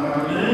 Subhanallah.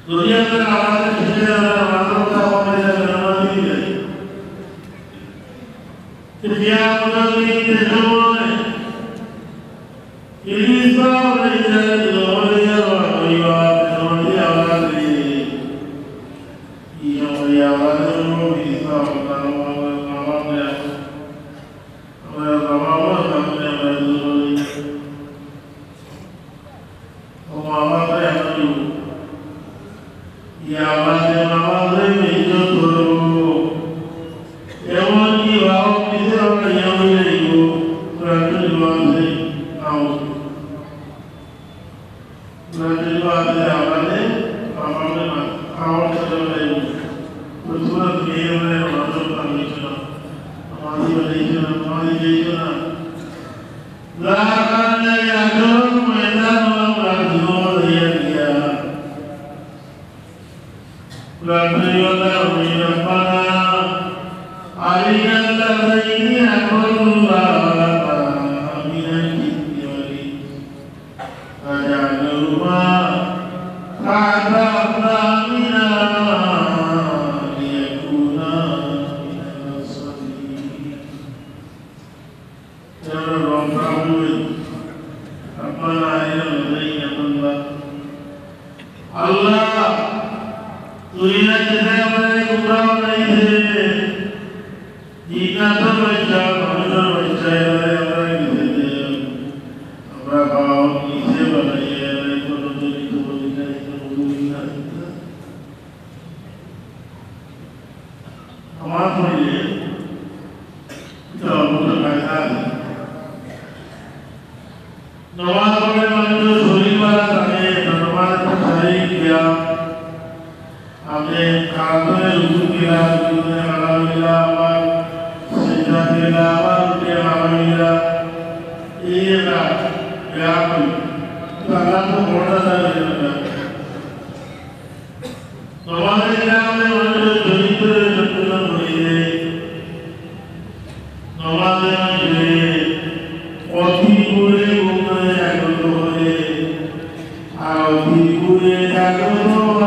दुनिया में आवाज़ किसी ने आवाज़ों का वापस करना नहीं है क्या उन्होंने किसने किलीसा नहीं है लोरिया वाली आवाज़ ये आवाज़ वो किलीसा होता है हमारे बाबा सामने मौजूद वो आवाज़ है ये आवाज़ में जो थोड़ो एवं की वाव किसे और एवं नहीं हो प्राचीनवाद से आओ प्राचीनवाद से आवाज़ हमारे आवाज़ चल रही है तो तुरंत ये में मालूम करनी चाहिए हमारी जीना लाखन या जोर मैदान में जोर दिया गया Rabbiyola Rabbana Aliyalla Zaini Akullata Aminan Kityali Ajaluma Kadabna Amina Liyakuna Minasali Jara Rabbahu Rabbana Aliyalla Zaini Akullata Allah दुनिया जैसे हमारे गुलाम नहीं थे जीना तो बच्चा हमारा बच्चा है हमारे किसे थे हमारा भाव किसे बनाए हमारे को तो नहीं तो बोली नहीं तो बोली नहीं हमारे लिए तो हमको कैसा है नवाज वाले मंजूर सोरी वाला था नवाज तो सही किया हमने कानून रूल किया रूल हला मिला और सिद्धांत मिला और के हला मिला ये ना क्या कोई तो अल्लाह को बोलना चाहिए ना हमारे इलाके में जो दरिद्र जगत हुई है हमारे जो अति बुरे गुण जागृत हुए अति बुरे जागृत हुए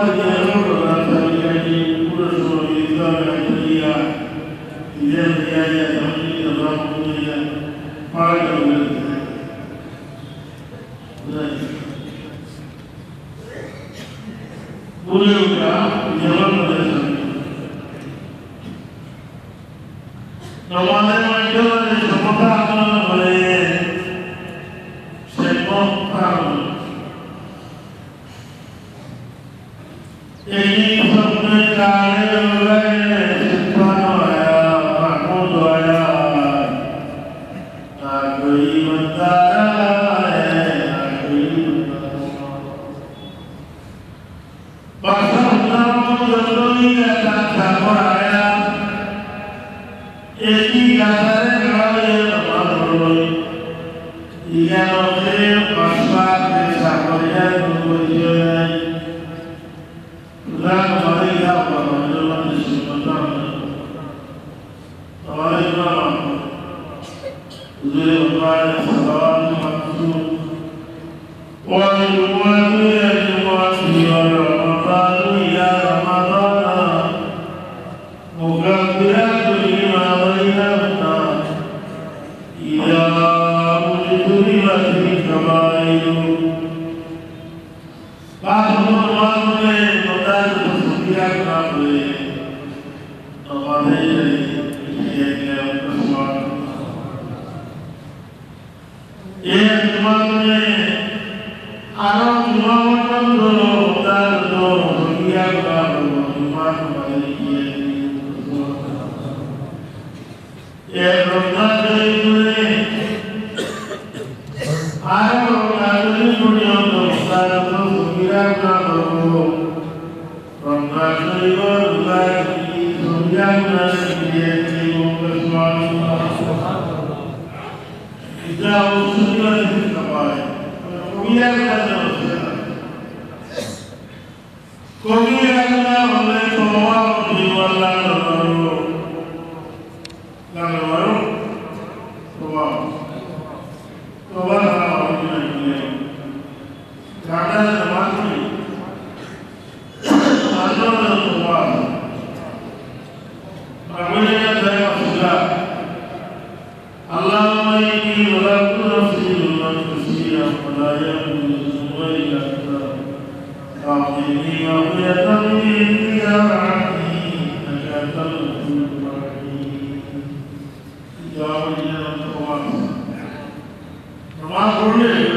مغفرة من ورحمته إنك أنت الغفور الرحيم جواب الجنة وما قلنا لك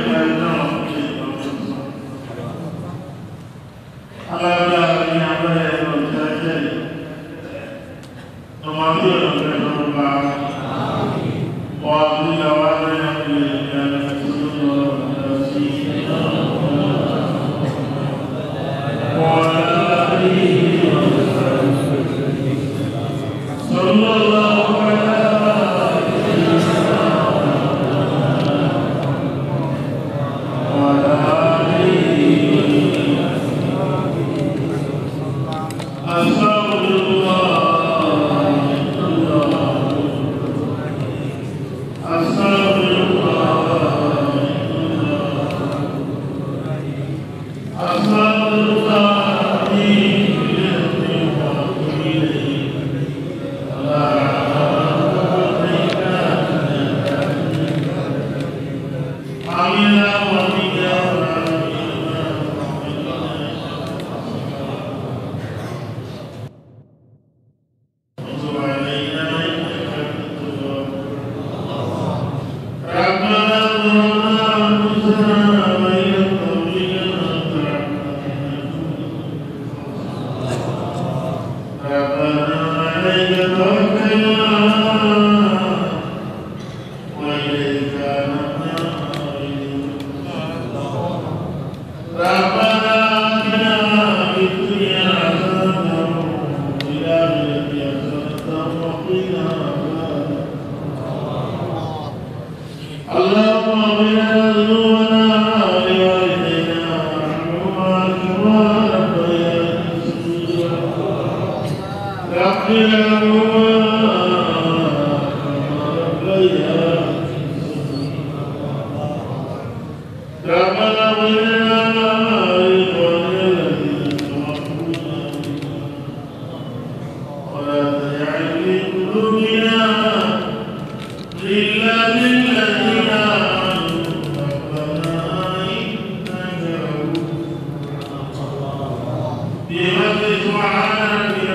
بمن سبحانك